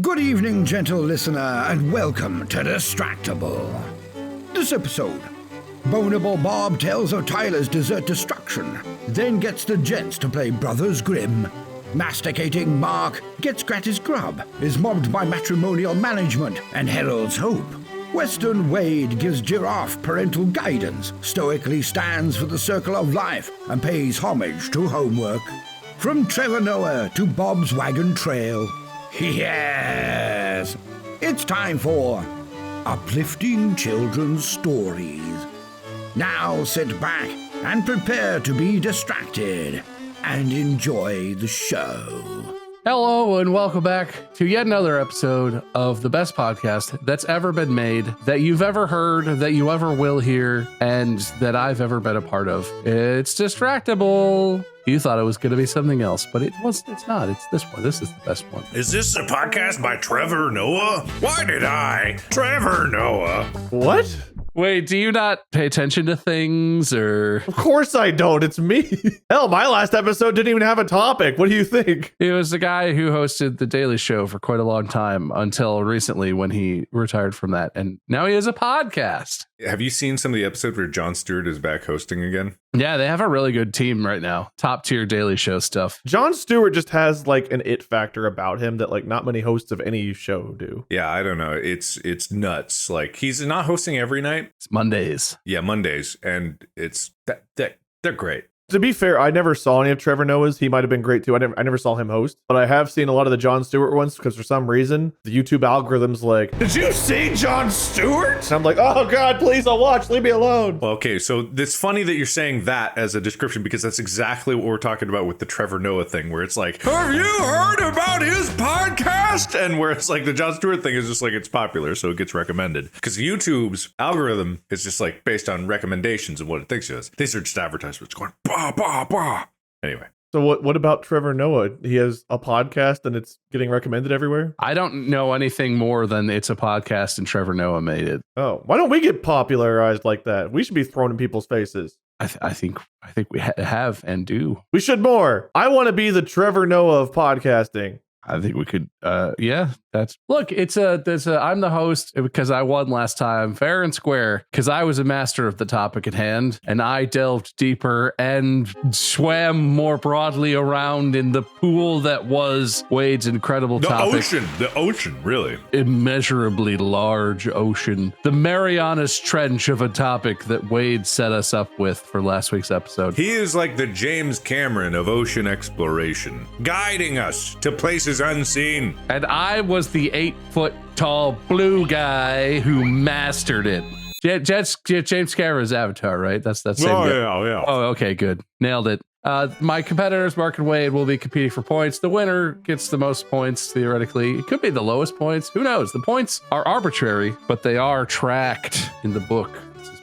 Good evening, gentle listener, and welcome to Distractible. This episode, Boneable Bob tells of Tyler's dessert destruction, then gets the gents to play Brothers Grimm. Masticating Mark gets gratis grub, is mobbed by matrimonial management, and heralds hope. Western Wade gives Giraffe parental guidance, stoically stands for the circle of life, and pays homage to homework. From Trevor Noah to Bob's Wagon Trail. Yes! It's time for Uplifting Children's Stories. Now sit back and prepare to be distracted and enjoy the show. Hello and welcome back to yet another episode of the best podcast that's ever been made, that you've ever heard, that you ever will hear, and that I've ever been a part of. It's Distractible. You thought it was going to be something else, but it's not. It's this one. This is the best one. Is this a podcast by Trevor Noah? Why did I? Trevor Noah. What? Wait, do you not pay attention to things, or? Of course I don't. It's me. Hell, my last episode didn't even have a topic. What do you think? It was the guy who hosted The Daily Show for quite a long time until recently when he retired from that. And now he has a podcast. Have you seen some of the episodes where Jon Stewart is back hosting again? Yeah, they have a really good team right now. Top tier Daily Show stuff. Jon Stewart just has like an it factor about him that like not many hosts of any show do. Yeah, I don't know. It's nuts. Like he's not hosting every night. It's Mondays. Yeah, Mondays. And it's they're great. To be fair, I never saw any of Trevor Noah's. He might have been great too. I never saw him host, but I have seen a lot of the Jon Stewart ones because for some reason the YouTube algorithm's like, "Did you see Jon Stewart?" And I'm like, "Oh God, please, I'll watch. Leave me alone." Well, okay, so it's funny that you're saying that as a description because that's exactly what we're talking about with the Trevor Noah thing, where it's like, "Have you heard about his podcast?" And where it's like the Jon Stewart thing is just like it's popular, so it gets recommended. Because YouTube's algorithm is just like based on recommendations of what it thinks it is. These are just advertisements going. Anyway. So what about Trevor Noah? He has a podcast and it's getting recommended everywhere? I don't know anything more than it's a podcast and Trevor Noah made it. Oh, why don't we get popularized like that? We should be thrown in people's faces. I think we have and do. We should more. I want to be the Trevor Noah of podcasting. I think we could, yeah, look, I'm the host because I won last time, fair and square, because I was a master of the topic at hand, and I delved deeper and swam more broadly around in the pool that was Wade's incredible topic. The ocean, really. Immeasurably large ocean. The Marianas Trench of a topic that Wade set us up with for last week's episode. He is like the James Cameron of ocean exploration, guiding us to places unseen. And I was the 8-foot-tall blue guy who mastered it. James Cameron's Avatar, right? That's that same guy. Yeah. Oh, okay, good. Nailed it. My competitors, Mark and Wade, will be competing for points. The winner gets the most points, theoretically. It could be the lowest points. Who knows? The points are arbitrary, but they are tracked in the book.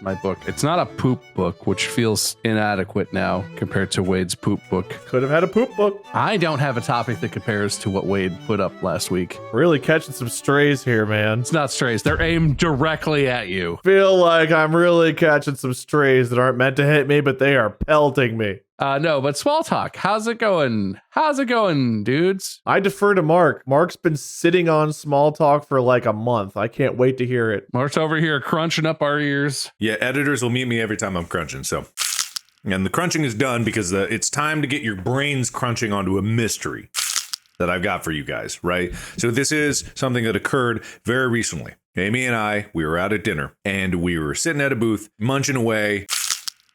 My book. It's not a poop book, which feels inadequate now compared to Wade's poop book. Could have had a poop book. I don't have a topic that compares to what Wade put up last week. Really catching some strays here, man. It's not strays. They're aimed directly at you. Feel like I'm really catching some strays that aren't meant to hit me, but they are pelting me. No, but small talk. How's it going? How's it going, dudes? I defer to Mark. Mark's been sitting on small talk for like a month. I can't wait to hear it. Mark's over here crunching up our ears. Yeah, editors will meet me every time I'm crunching, so. And the crunching is done because it's time to get your brains crunching onto a mystery that I've got for you guys, right? So this is something that occurred very recently. Amy and I, we were out at dinner, and we were sitting at a booth, munching away,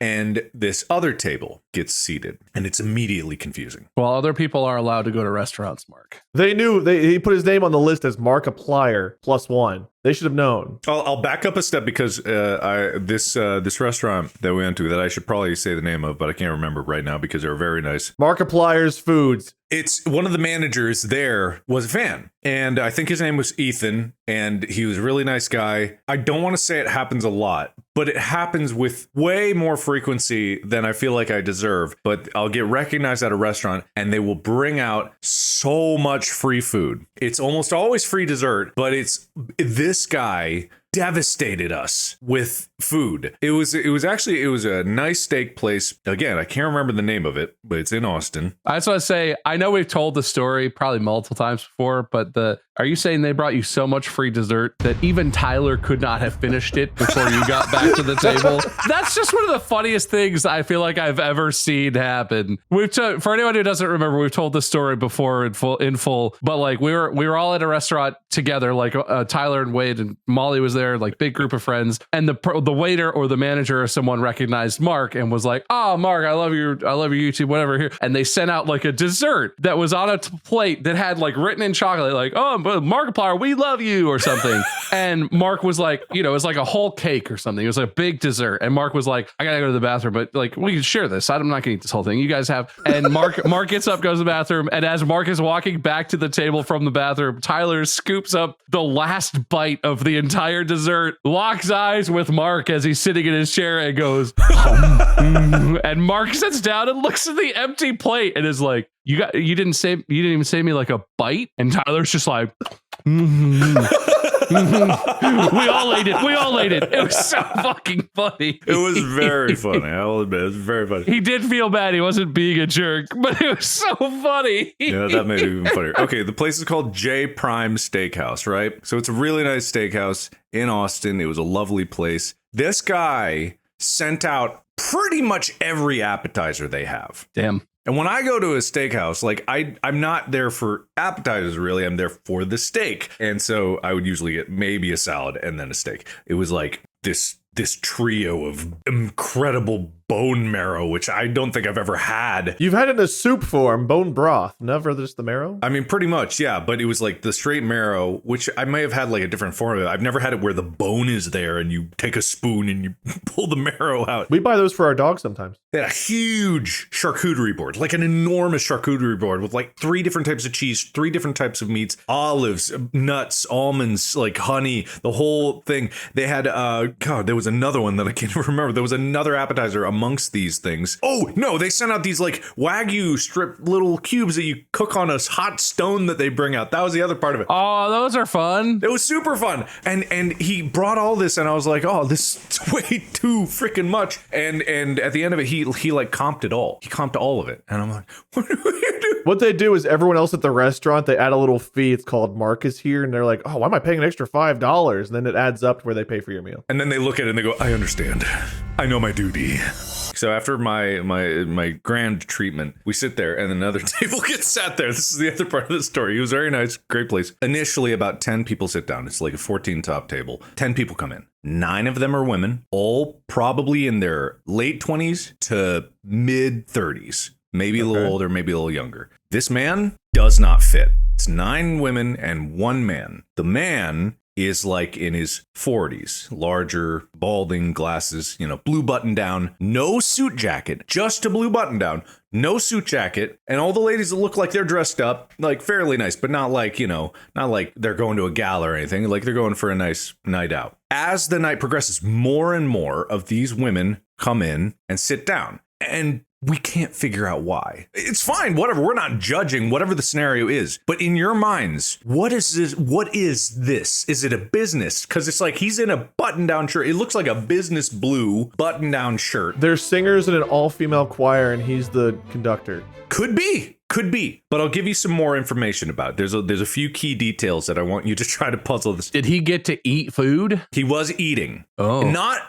and this other table gets seated, and it's immediately confusing. Well, other people are allowed to go to restaurants, Mark. They knew. He put his name on the list as Markiplier +1. They should have known. I'll back up a step because this restaurant that we went to that I should probably say the name of, but I can't remember right now because they were very nice. Markiplier's Foods. It's one of the managers there was a fan, and I think his name was Ethan, and he was a really nice guy. I don't want to say it happens a lot, but it happens with way more frequency than I feel like I deserve. But I'll get recognized at a restaurant and they will bring out so much free food. It's almost always free dessert, but it's this guy devastated us with food. It was a nice steak place. Again, I can't remember the name of it, but it's in Austin. I just want to say, I know we've told the story probably multiple times before, but Are you saying they brought you so much free dessert that even Tyler could not have finished it before you got back to the table? That's just one of the funniest things I feel like I've ever seen happen. For anyone who doesn't remember, we've told this story before in full, but like we were all at a restaurant together, like Tyler and Wade and Molly was there, like big group of friends, and the waiter or the manager or someone recognized Mark and was like, "Oh, Mark, I love your YouTube, whatever." Here, and they sent out like a dessert that was on a plate that had like written in chocolate, like, "Oh, Markiplier, we love you," or something. And Mark was like, it was like a whole cake or something. It was like a big dessert, and Mark was like, "I gotta go to the bathroom, but like we can share this. I'm not gonna eat this whole thing. You guys have." And Mark gets up, goes to the bathroom, and as Mark is walking back to the table from the bathroom, Tyler scoops up the last bite of the entire dessert, locks eyes with Mark as he's sitting in his chair, and goes, and Mark sits down and looks at the empty plate and is like, you didn't even say me like a bite? And Tyler's just like, we all ate it. It was so fucking funny. It was very funny. I will admit, it was very funny. He did feel bad. He wasn't being a jerk, but it was so funny. Yeah, that made it even funnier. Okay, the place is called J Prime Steakhouse, right? So it's a really nice steakhouse in Austin. It was a lovely place. This guy sent out pretty much every appetizer they have. Damn. And when I go to a steakhouse, like I'm not there for appetizers, really. I'm there for the steak. And so I would usually get maybe a salad and then a steak. It was like this trio of incredible bone marrow, which I don't think I've ever had. You've had it in a soup form, bone broth, never just the marrow? I mean, pretty much, yeah. But it was like the straight marrow, which I may have had like a different form of it. I've never had it where the bone is there and you take a spoon and you pull the marrow out. We buy those for our dog sometimes. They had a huge charcuterie board, like an enormous charcuterie board with like 3 different types of cheese, 3 different types of meats, olives, nuts, almonds, like honey, the whole thing. They had, God, there was another one that I can't remember. There was another appetizer amongst these things. Oh, no, they sent out these like Wagyu strip little cubes that you cook on a hot stone that they bring out. That was the other part of it. Oh, those are fun. It was super fun. And he brought all this and I was like, oh, this is way too freaking much. And at the end of it, he like comped it all. He comped all of it. And I'm like, what do we do? What they do is everyone else at the restaurant, they add a little fee. It's called Marcus here. And they're like, oh, why am I paying an extra $5? And then it adds up to where they pay for your meal. And then they look at it and they go, I understand. I know my duty. So after my grand treatment, we sit there and another table gets sat there. This is the other part of the story. It was very nice, great place. Initially, about 10 people sit down. It's like a 14 top table. 10 people come in. 9 of them are women, all probably in their late 20s to mid 30s. Maybe a little older, maybe a little younger. This man does not fit. It's 9 women and 1 man. The man is like in his 40s, larger, balding, glasses, blue button down, no suit jacket, just a blue button down, no suit jacket, and all the ladies that look like they're dressed up, like fairly nice, but not like, not like they're going to a gala or anything, like they're going for a nice night out. As the night progresses, more and more of these women come in and sit down, and we can't figure out why. It's fine, whatever. We're not judging whatever the scenario is. But in your minds, what is this? What is this? Is it a business? Because it's like he's in a button-down shirt. It looks like a business blue button-down shirt. There's singers in an all-female choir, and he's the conductor. Could be. But I'll give you some more information about it. There's a few key details that I want you to try to puzzle this. Did he get to eat food? He was eating. Oh.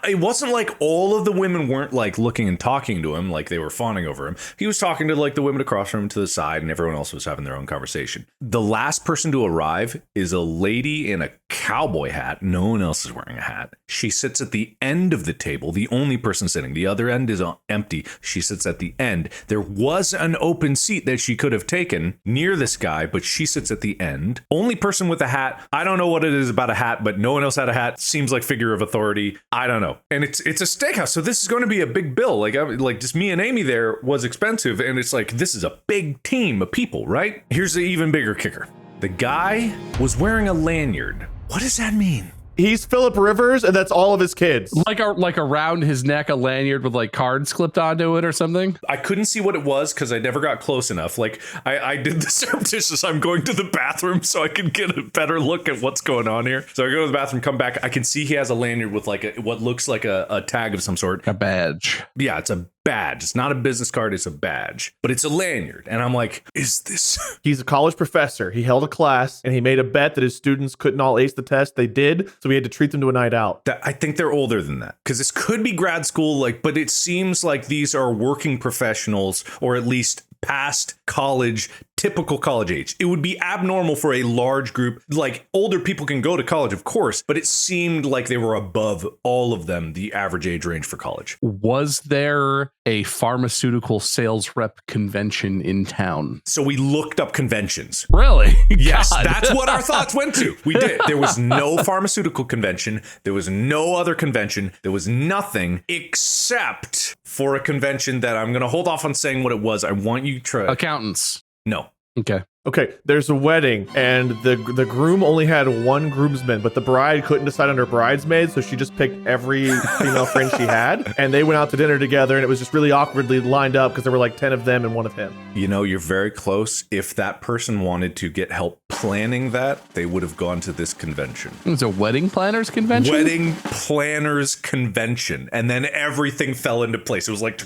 It wasn't like all of the women weren't like looking and talking to him like they were fawning over him. He was talking to like the women across from him to the side, and everyone else was having their own conversation. The last person to arrive is a lady in a cowboy hat. No one else is wearing a hat. She sits at the end of the table, the only person sitting. The other end is empty. She sits at the end. There was an open seat that she could have taken near this guy, but she sits at the end. Only person with a hat. I don't know what it is about a hat, but no one else had a hat. Seems like figure of authority. I don't know. And it's a steakhouse, so this is going to be a big bill. Like just me and Amy there was expensive, and it's like this is a big team of people, right? Here's the even bigger kicker. The guy was wearing a lanyard. What does that mean? He's Philip Rivers, and that's all of his kids. Like around his neck, a lanyard with like cards clipped onto it or something. I couldn't see what it was because I never got close enough. Like I did the surreptitious. I'm going to the bathroom so I can get a better look at what's going on here. So I go to the bathroom, come back. I can see he has a lanyard with like what looks like a tag of some sort. A badge. Yeah, it's a badge. It's not a business card, it's a badge. But it's a lanyard. And I'm like, is this... He's a college professor. He held a class and he made a bet that his students couldn't all ace the test. They did, so he had to treat them to a night out. I think they're older than that. Because this could be grad school, like, but it seems like these are working professionals, or at least past college, typical college age. It would be abnormal for a large group. Like, older people can go to college, of course, but it seemed like they were above all of them, the average age range for college. Was there a pharmaceutical sales rep convention in town? So we looked up conventions. Really? Yes, God. that's what our thoughts went to. We did. There was no pharmaceutical convention. There was no other convention. There was nothing except for a convention that I'm going to hold off on saying what it was. I want you to... Accountants. No. Okay. Okay, there's a wedding, and the groom only had one groomsman, but the bride couldn't decide on her bridesmaids, so she just picked every female friend she had, and they went out to dinner together, and it was just really awkwardly lined up because there were like 10 of them and one of him. You know, you're very close. If that person wanted to get help planning that, they would have gone to this convention. It was a wedding planners convention? Wedding planners convention. And then everything fell into place. It was like,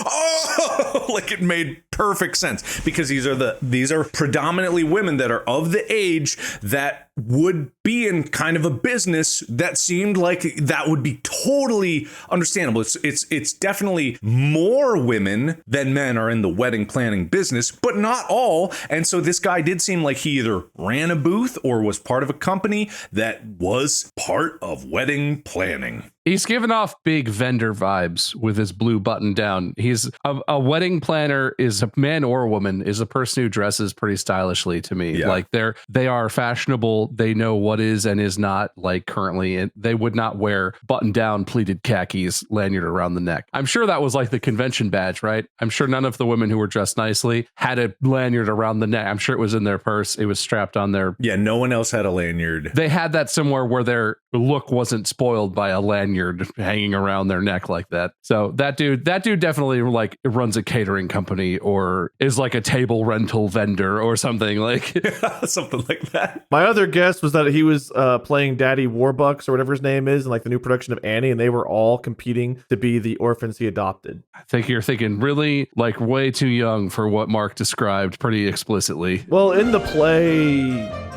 oh, like it made perfect sense, because these are predominantly women that are of the age that would be in kind of a business that seemed like that would be totally understandable. It's definitely more women than men are in the wedding planning business, but not all. And so this guy did seem like he either ran a booth or was part of a company that was part of wedding planning. He's giving off big vendor vibes with his blue button down. He's a wedding planner, is a man or a woman, is a person who dresses pretty stylishly to me. Yeah. Like they are fashionable. They know what is and is not like currently. And they would not wear button down pleated khakis lanyard around the neck. I'm sure that was like the convention badge, right? I'm sure none of the women who were dressed nicely had a lanyard around the neck. I'm sure it was in their purse. It was strapped on their... Yeah, no one else had a lanyard. They had that somewhere where their look wasn't spoiled by a lanyard hanging around their neck like that. So that dude definitely like runs a catering company or is like a table rental vendor or something like something like that. My other guess was that he was playing Daddy Warbucks or whatever his name is in like the new production of Annie, and they were all competing to be the orphans he adopted. I think you're thinking really like way too young for what Mark described pretty explicitly. Well, in the play,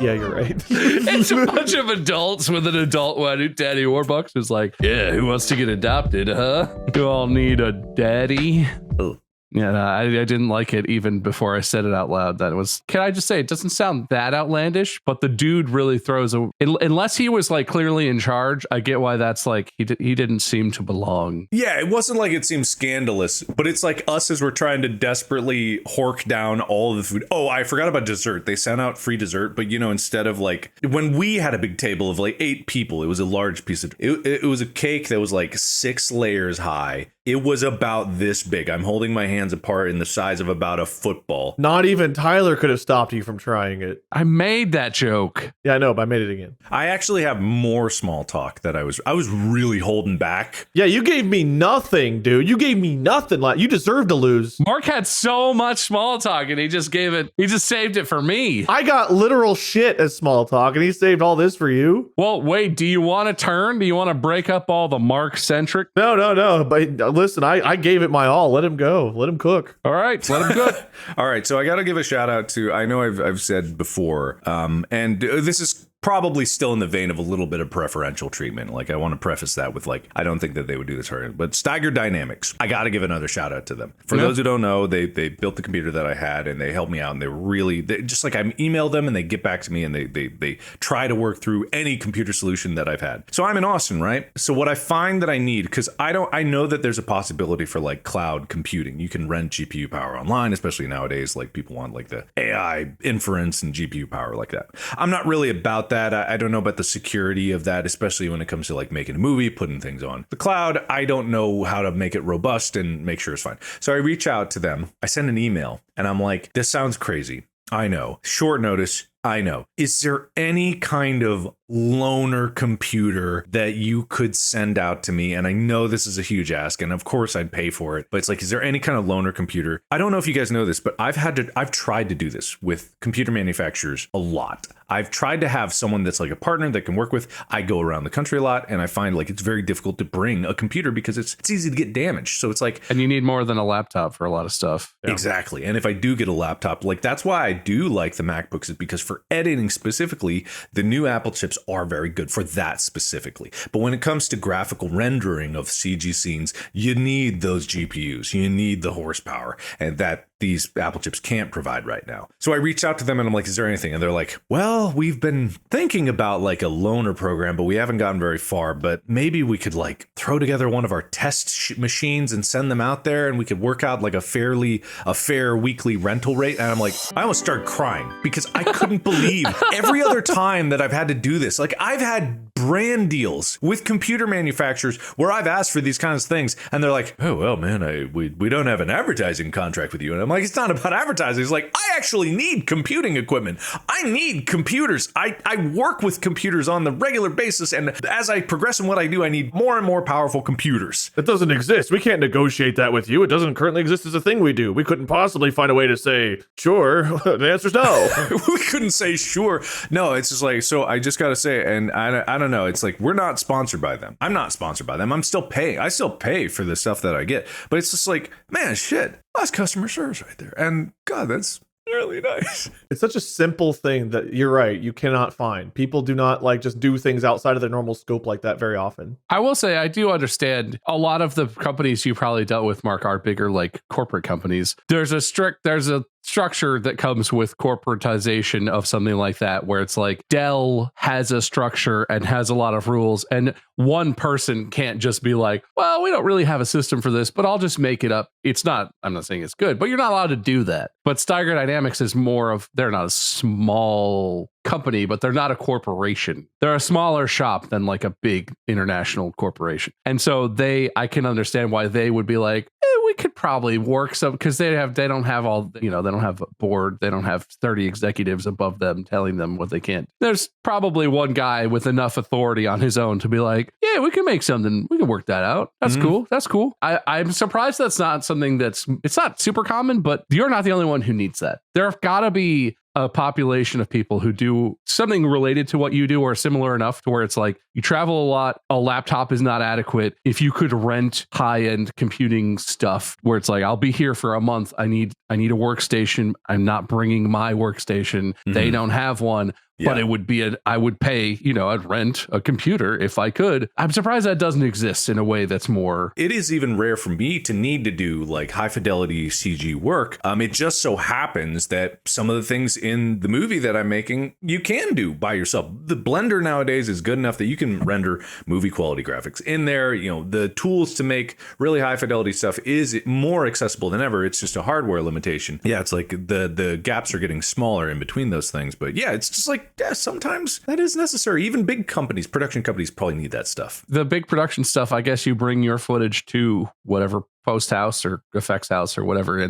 yeah, you're right. It's a bunch of adults with an adult wedding. Daddy Warbucks is like, yeah, who wants to get adopted, huh? You all need a daddy. Oh. Yeah, no, I didn't like it even before I said it out loud. That was, can I just say, it doesn't sound that outlandish, but the dude really throws unless he was like clearly in charge, I get why that's like, he didn't seem to belong. Yeah, it wasn't like it seemed scandalous, but it's like us as we're trying to desperately hork down all of the food. Oh, I forgot about dessert. They sent out free dessert, but you know, instead of like, when we had a big table of like 8 people, it was a large piece of, it was a cake that was like 6 layers high. It was about this big. I'm holding my hands apart in the size of about a football. Not even Tyler could have stopped you from trying it. I made that joke. Yeah, I know, but I made it again. I actually have more small talk that I was really holding back. Yeah, you gave me nothing, dude. You gave me nothing. Like, you deserve to lose. Mark had so much small talk and he just saved it for me. I got literal shit as small talk and he saved all this for you. Well, wait, do you want to turn? Do you want to break up all the Mark-centric? No. But listen, I gave it my all. Let him go. Let him cook. All right, let him cook. All right, so I got to give a shout out to, I know I've said before, and this is probably still in the vein of a little bit of preferential treatment. Like, I want to preface that with like, I don't think that they would do this for it, but Steiger Dynamics, I got to give another shout out to them. For those who don't know, they built the computer that I had and they helped me out, and they just like, I emailed them and they get back to me and they try to work through any computer solution that I've had. So I'm in Austin, right? So what I find that I need, because I know that there's a possibility for like cloud computing. You can rent GPU power online, especially nowadays, like people want like the AI inference and GPU power like that. I'm not really about that. I don't know about the security of that, especially when it comes to like making a movie, putting things on the cloud. I don't know how to make it robust and make sure it's fine. So I reach out to them. I send an email and I'm like, this sounds crazy. I know. Short notice. I know. Is there any kind of loaner computer that you could send out to me? And I know this is a huge ask, and of course I'd pay for it, but it's like, is there any kind of loaner computer? I don't know if you guys know this, but I've tried to do this with computer manufacturers a lot. I've tried to have someone that's like a partner that can work with. I go around the country a lot, and I find like it's very difficult to bring a computer because it's easy to get damaged. So it's like, and you need more than a laptop for a lot of stuff. Yeah. Exactly. And if I do get a laptop, like that's why I do like the MacBooks, is because for editing specifically, the new Apple chips are very good for that specifically. But when it comes to graphical rendering of CG scenes, you need those GPUs, you need the horsepower, and that these Apple chips can't provide right now. So I reached out to them and I'm like, is there anything? And they're like, well, we've been thinking about like a loaner program, but we haven't gotten very far, but maybe we could like throw together one of our test machines and send them out there, and we could work out like a fair weekly rental rate. And I'm like, I almost started crying because I couldn't believe every other time that I've had to do this. Like, I've had brand deals with computer manufacturers where I've asked for these kinds of things, and they're like, oh, well, man, we don't have an advertising contract with you. And I'm like, it's not about advertising. It's like, I actually need computing equipment. I need computers. I work with computers on the regular basis, and as I progress in what I do, I need more and more powerful computers. That doesn't exist. We can't negotiate that with you. It doesn't currently exist as a thing we do. We couldn't possibly find a way to say, sure. The answer's no. We couldn't say sure. No, it's just like, so I just got to say, and I don't know. It's like, we're not sponsored by them. I'm not sponsored by them. I'm still paying. I still pay for the stuff that I get. But it's just like, man, shit, that's customer service right there. And God, that's really nice. It's such a simple thing that you're right. You cannot find. People do not like just do things outside of their normal scope like that very often. I will say, I do understand a lot of the companies you probably dealt with, Mark, are bigger like corporate companies. There's a structure that comes with corporatization of something like that, where it's like Dell has a structure and has a lot of rules, and one person can't just be like, well, we don't really have a system for this, but I'll just make it up. It's not, I'm not saying it's good, but you're not allowed to do that. But Steiger Dynamics is more of, they're not a small company, but they're not a corporation. They're a smaller shop than like a big international corporation. And so I can understand why they would be like, we could probably work some, because they don't have all, they don't have a board. They don't have 30 executives above them telling them what they can't. There's probably one guy with enough authority on his own to be like, yeah, we can make something. We can work that out. That's cool. That's cool. I'm surprised that's not something it's not super common, but you're not the only one who needs that. There have got to be a population of people who do something related to what you do or similar enough to where it's like you travel a lot, a laptop is not adequate. If you could rent high-end computing stuff where it's like, I'll be here for a month, I need a workstation, I'm not bringing my workstation, they don't have one. Yeah. But it would be I would pay, I'd rent a computer if I could. I'm surprised that doesn't exist in a way that's more. It is even rare for me to need to do like high fidelity CG work. It just so happens that some of the things in the movie that I'm making, you can do by yourself. The Blender nowadays is good enough that you can render movie quality graphics in there. The tools to make really high fidelity stuff is more accessible than ever. It's just a hardware limitation. Yeah, it's like the gaps are getting smaller in between those things. But yeah, it's just like, yeah, sometimes that is necessary. Even big companies, production companies probably need that stuff. The big production stuff, I guess you bring your footage to whatever post house or effects house or whatever,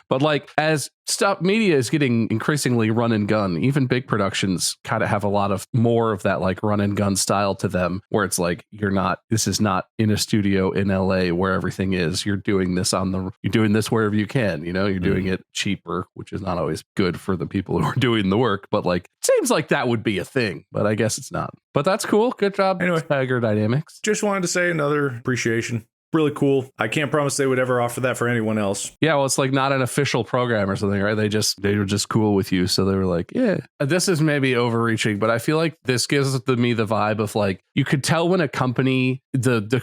but like as stuff media is getting increasingly run and gun, even big productions kind of have a lot of more of that like run and gun style to them, where it's like this is not in a studio in LA where everything is. You're doing this wherever you can, you're doing it cheaper, which is not always good for the people who are doing the work, but like it seems like that would be a thing, but I guess it's not. But that's cool. Good job, anyway. Steiger Dynamics. Just wanted to say another appreciation. Really cool. I can't promise they would ever offer that for anyone else. Yeah, well, it's like not an official program or something, right? They were just cool with you, so they were like, yeah. This is maybe overreaching, but I feel like this gives me the vibe of like you could tell when a company, the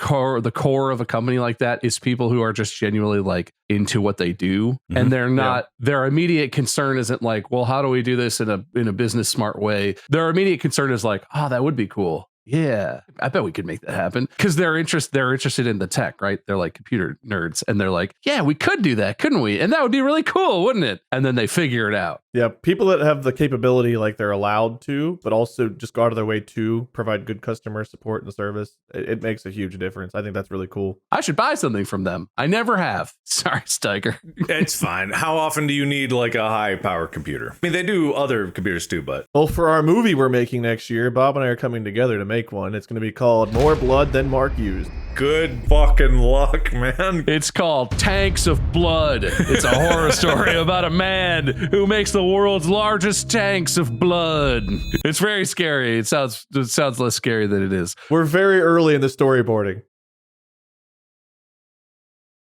core of a company like that is people who are just genuinely like into what they do, and they're not. Their immediate concern isn't like, well, how do we do this in a business smart way? Their immediate concern is like, oh, that would be cool. Yeah, I bet we could make that happen, because they're interested in the tech, right? They're like computer nerds, and they're like, yeah, we could do that, couldn't we? And that would be really cool, wouldn't it? And then they figure it out. Yeah, people that have the capability, like they're allowed to, but also just go out of their way to provide good customer support and service. It makes a huge difference. I think that's really cool. I should buy something from them. I never have. Sorry, Steiger. It's fine. How often do you need like a high power computer? I mean, they do other computers too, but Well, for our movie we're making next year, Bob and I are coming together to make one. It's going to be called More Blood Than Mark Used. good fucking luck, man. It's called Tanks of Blood. It's a horror story about a man who makes the world's largest tanks of blood. It's very scary. It sounds less scary than it is. We're very early in the storyboarding.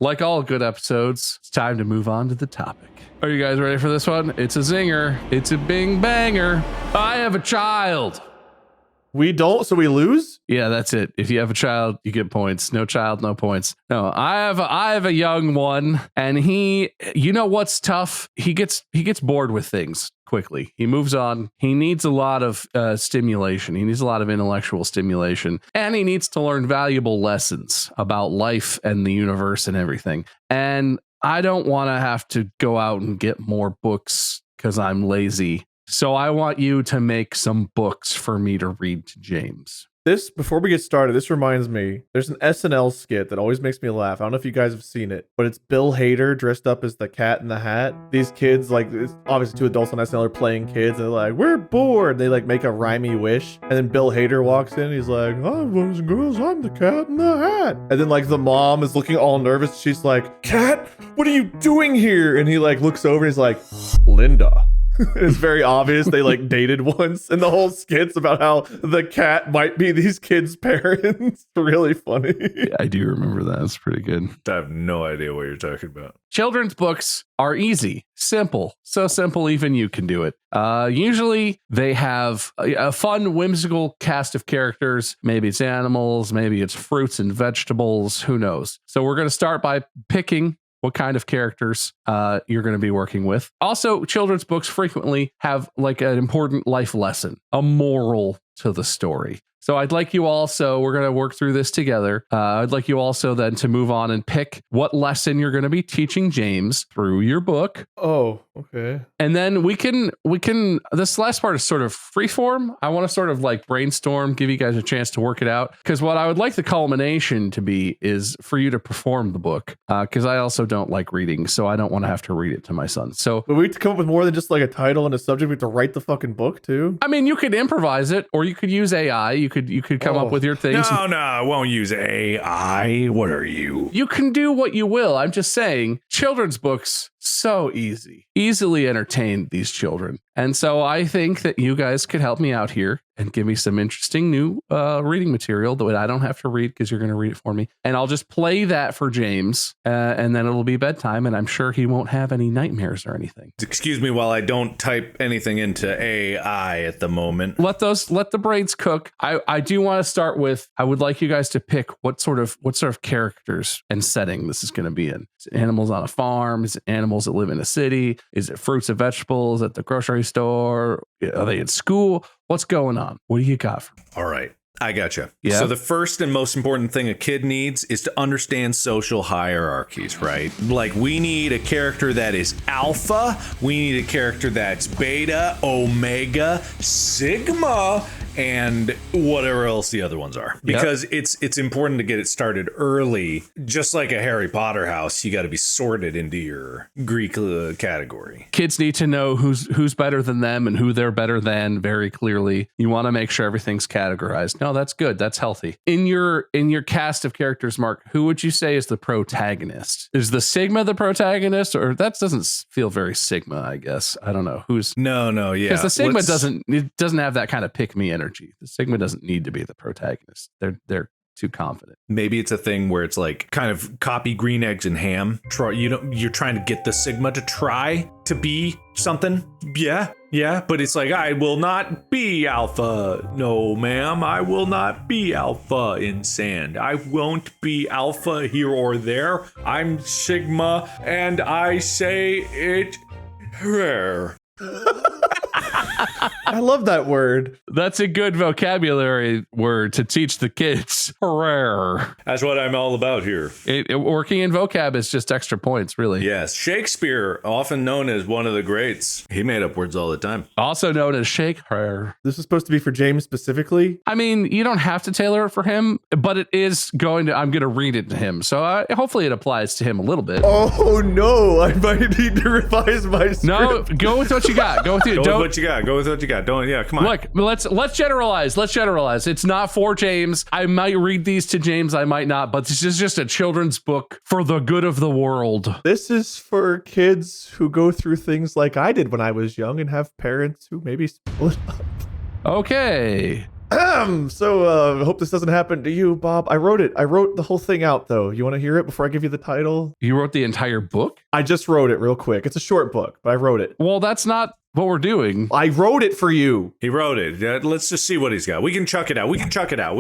Like all good episodes, it's time to move on to the topic. Are you guys ready for this one? It's a zinger. It's a bing banger. I have a child. We don't, so we lose? Yeah, that's it. If you have a child, you get points. No child, no points. No, I have a young one, and he, you know what's tough? He gets bored with things quickly. He moves on. He needs a lot of stimulation. He needs a lot of intellectual stimulation, and he needs to learn valuable lessons about life and the universe and everything. And I don't want to have to go out and get more books because I'm lazy. So I want you to make some books for me to read to James. This, before we get started, this reminds me, there's an SNL skit that always makes me laugh. I don't know if you guys have seen it, but it's Bill Hader dressed up as the Cat in the Hat. These kids, like, it's obviously two adults on SNL are playing kids, and they're like, we're bored. They, like, make a rhymey wish, and then Bill Hader walks in, and he's like, oh, boys and girls, I'm the Cat in the Hat. And then, like, the mom is looking all nervous. She's like, Cat, what are you doing here? And he, like, looks over, and he's like, Linda. It's very obvious they like dated once, and the whole skit's about how the cat might be these kids' parents. Really funny. Yeah, I do remember that. It's pretty good. I have no idea what you're talking about. Children's books are easy, simple, so simple even you can do it. Usually they have a fun, whimsical cast of characters. Maybe it's animals, maybe it's fruits and vegetables, who knows? So we're going to start by picking what kind of characters you're going to be working with. Also, children's books frequently have like an important life lesson, a moral to the story. So I'd like you also, we're going to work through this together. I'd like you also then to move on and pick what lesson you're going to be teaching James through your book. Oh, okay. And then we can, this last part is sort of free form. I want to sort of like brainstorm, give you guys a chance to work it out. Because what I would like the culmination to be is for you to perform the book. Because I also don't like reading, so I don't want to have to read it to my son. So but we have to come up with more than just like a title and a subject. We have to write the fucking book too. I mean, you could improvise it, or you could use AI. You could come up with your things. No, I won't use AI. What are you? You can do what you will. I'm just saying, children's books, so easily entertain these children. And so I think that you guys could help me out here and give me some interesting new reading material that I don't have to read because you're going to read it for me. And I'll just play that for James and then it'll be bedtime and I'm sure he won't have any nightmares or anything. Excuse me while I don't type anything into AI at the moment. Let the brains cook. I do want to start with, I would like you guys to pick what sort of characters and setting this is going to be in. Is it animals on a farm? Is it animals that live in a city? Is it fruits and vegetables at the grocery store? Are they in school? What's going on? What do you got for me? All right. I gotcha. Yeah. So the first and most important thing a kid needs is to understand social hierarchies, right? Like we need a character that is alpha. We need a character that's beta, omega, sigma, and whatever else the other ones are. Because it's important to get it started early. Just like a Harry Potter house, you got to be sorted into your Greek category. Kids need to know who's better than them and who they're better than very clearly. You want to make sure everything's categorized. No, that's good. That's healthy. In your cast of characters, Mark, who would you say is the protagonist? Is the Sigma the protagonist, or that doesn't feel very Sigma? I guess I don't know who's. No, yeah. Because the Sigma doesn't have that kind of pick me energy. The Sigma doesn't need to be the protagonist. They're too confident. Maybe it's a thing where it's like kind of copy green eggs and ham. You're trying to get the Sigma to try to be something. Yeah, but it's like, I will not be alpha. No, ma'am, I will not be alpha in sand. I won't be alpha here or there. I'm Sigma, and I say it rare. I love that word. That's a good vocabulary word to teach the kids. Rare. That's what I'm all about here. Working in vocab is just extra points, really. Yes, Shakespeare, often known as one of the greats. He made up words all the time. Also known as Shakespeare. This is supposed to be for James specifically. I mean, you don't have to tailor it for him, but it is going to, I'm going to read it to him. So hopefully it applies to him a little bit. Oh no, I might need to revise my script. No, go with what you got. Go with you. Go with what you got. Go with what you got. Don't, yeah, come on. Look, let's generalize. Let's generalize. It's not for James. I might read these to James. I might not, but this is just a children's book for the good of the world. This is for kids who go through things like I did when I was young and have parents who maybe split up. Okay. So hope this doesn't happen to you, Bob. I wrote it. I wrote the whole thing out, though. You want to hear it before I give you the title? You wrote the entire book? I just wrote it real quick. It's a short book, but I wrote it. Well, that's not what we're doing. I wrote it for you. He wrote it. Let's just see what he's got. We can chuck it out. We can chuck it out.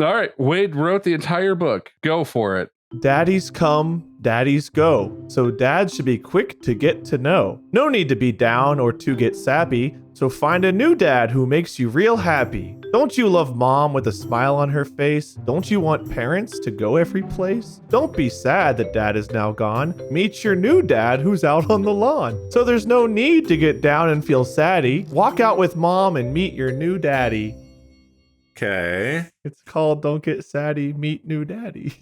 All right. Wade wrote the entire book. Go for it. Daddies come, daddies go. So dads should be quick to get to know. No need to be down or to get sappy. So find a new dad who makes you real happy. Don't you love mom with a smile on her face? Don't you want parents to go every place? Don't be sad that dad is now gone. Meet your new dad who's out on the lawn. So there's no need to get down and feel saddy. Walk out with mom and meet your new daddy. Okay. It's called Don't Get Saddy, Meet New Daddy.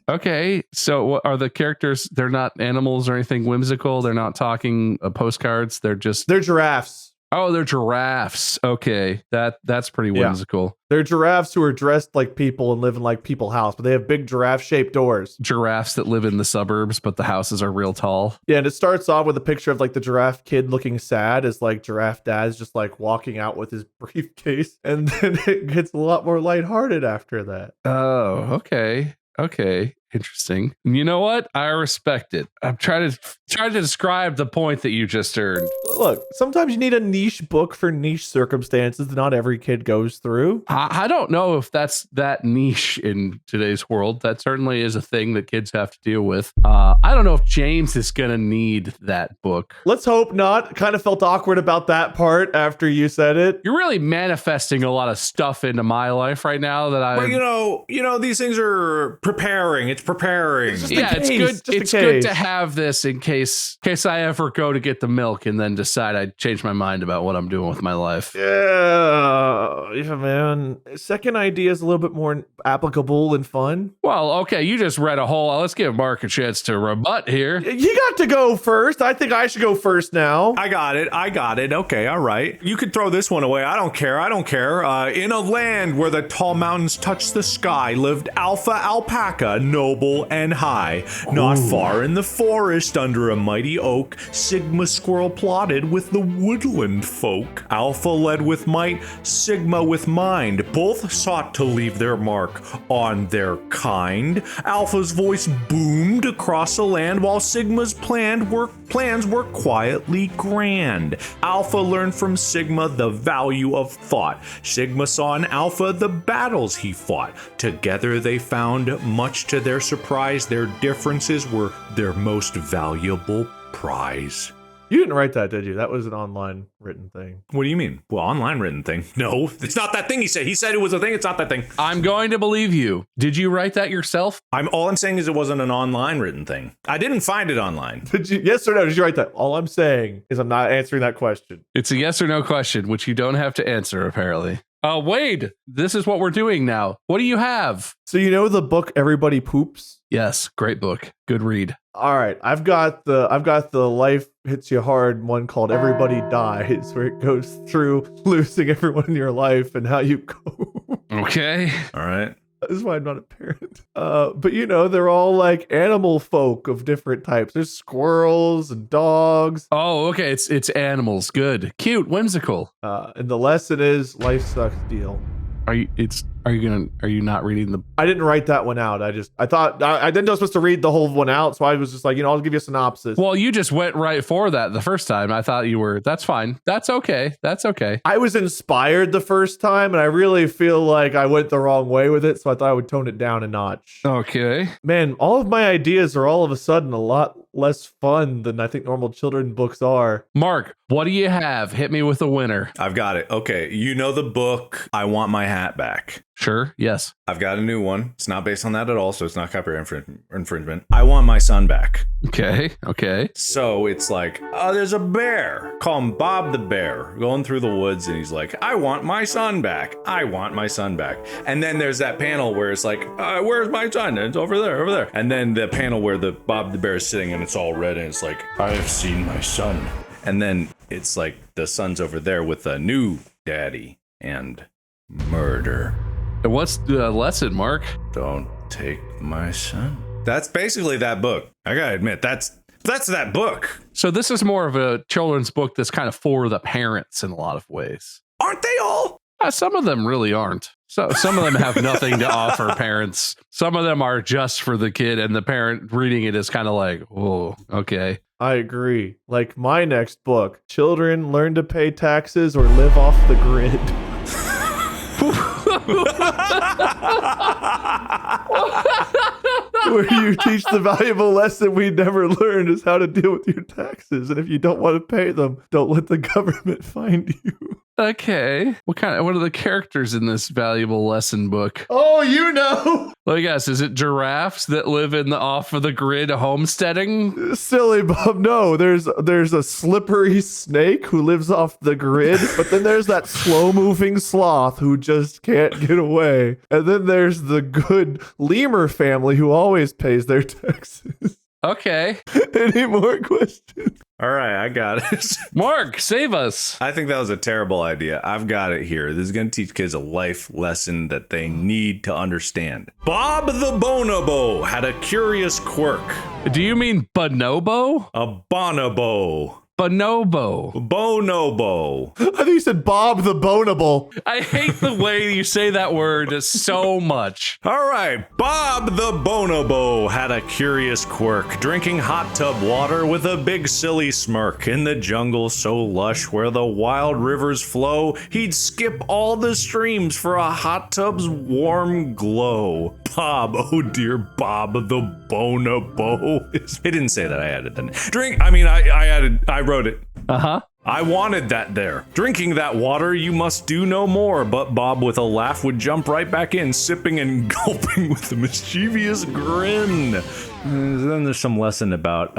Okay. So what are the characters? They're not animals or anything whimsical. They're not talking postcards. They're giraffes. Oh, they're giraffes. Okay. That's pretty whimsical. They're giraffes who are dressed like people and live in like people house, but they have big giraffe-shaped doors. Giraffes that live in the suburbs, but the houses are real tall. Yeah, and it starts off with a picture of like the giraffe kid looking sad as like giraffe dad's just like walking out with his briefcase. And then it gets a lot more lighthearted after that. Oh, okay. Okay. Interesting. You know what? I respect it. I'm trying to describe the point that you just earned. Look, sometimes you need a niche book for niche circumstances that not every kid goes through. I don't know if that's that niche in today's world. That certainly is a thing that kids have to deal with. I don't know if James is going to need that book. Let's hope not. Kind of felt awkward about that part after you said it. You're really manifesting a lot of stuff into my life right now that I... Well, you know, these things are preparing. It's preparing. It's good. It's good to have this in case I ever go to get the milk and then decide I change my mind about what I'm doing with my life. Yeah, man. Second idea is a little bit more applicable and fun. Well, okay, you just read a whole. Let's give Mark a chance to rebut here. You got to go first. I think I should go first now. I got it. Okay, all right. You could throw this one away. I don't care. In a land where the tall mountains touch the sky lived Alpha Alpaca, noble and high. Not far in the forest under a mighty oak, Sigma Squirrel plotted with the woodland folk. Alpha led with might, Sigma with mind. Both sought to leave their mark on their kind. Alpha's voice boomed across the land while Sigma's plans were quietly grand. Alpha learned from Sigma the value of thought. Sigma saw in Alpha the battles he fought. Together they found, much to their surprise, their differences were their most valuable prize. You didn't write that, did you? That was an online written thing. What do you mean? Well, online written thing. No, it's not that thing he said. He said it was a thing. It's not that thing. I'm going to believe you. Did you write that yourself? All I'm saying is it wasn't an online written thing. I didn't find it online. Did you? Yes or no? Did you write that? All I'm saying is I'm not answering that question. It's a yes or no question, which you don't have to answer, apparently. Wade, this is what we're doing now. What do you have? So you know the book Everybody Poops? Yes, great book. Good read. All right, I've got the Life Hits You Hard one called Everybody Dies, where it goes through losing everyone in your life and how you go. Okay. All right. This is why I'm not a parent. But you know, they're all like animal folk of different types. There's squirrels and dogs. Oh, okay. It's animals. Good. Cute. Whimsical. And the lesson is life sucks, deal. Are Are you not reading the? I didn't write that one out. I thought I didn't know I was supposed to read the whole one out, so I was just like, I'll give you a synopsis. Well, you just went right for that the first time. I thought you were. That's fine. That's okay. That's okay. I was inspired the first time, and I really feel like I went the wrong way with it, so I thought I would tone it down a notch. Okay. Man, all of my ideas are all of a sudden a lot less fun than I think normal children books are. Mark, what do you have? Hit me with a winner. I've got it. Okay. You know the book, I Want My Hat Back. Sure. Yes. I've got a new one. It's not based on that at all, so it's not copyright infringement. I Want My Son Back. Okay. Okay. So it's like, there's a bear. Call him Bob the Bear, going through the woods, and he's like, I want my son back. I want my son back. And then there's that panel where it's like, where's my son? It's over there, over there. And then the panel where the Bob the Bear is sitting and it's all red and it's like, I have seen my son. And then it's like the son's over there with a new daddy and murder. What's the lesson, Mark? Don't take my son. That's basically that book. I gotta admit, that's that book. So this is more of a children's book that's kind of for the parents in a lot of ways. Aren't they all? Some of them really aren't. So some of them have nothing to offer parents. Some of them are just for the kid, and the parent reading it is kind of like, oh, okay. I agree. Like my next book, Children Learn to Pay Taxes or Live Off the Grid. Where you teach the valuable lesson we never learned is how to deal with your taxes. And if you don't want to pay them, don't let the government find you. Okay. What are the characters in this valuable lesson book? Oh, you know. Let me guess, is it giraffes that live in the off of the grid homesteading? Silly Bob, no. There's a slippery snake who lives off the grid, but then there's that slow-moving sloth who just can't get away. And then there's the good lemur family who always pays their taxes. Okay. Any more questions? All right, I got it. Mark, save us. I think that was a terrible idea. I've got it here. This is going to teach kids a life lesson that they need to understand. Bob the Bonobo had a curious quirk. Do you mean bonobo? A bonobo. Bonobo. Bonobo. I think you said Bob the Bonable. I hate the way you say that word so much. All right, Bob the Bonobo had a curious quirk, drinking hot tub water with a big silly smirk. In the jungle so lush where the wild rivers flow, he'd skip all the streams for a hot tub's warm glow. Bob, oh dear Bob the Bonobo. It didn't say that, I added that. I wrote it. Uh-huh. I wanted that there. Drinking that water, you must do no more. But Bob, with a laugh, would jump right back in, sipping and gulping with a mischievous grin. Then there's some lesson about,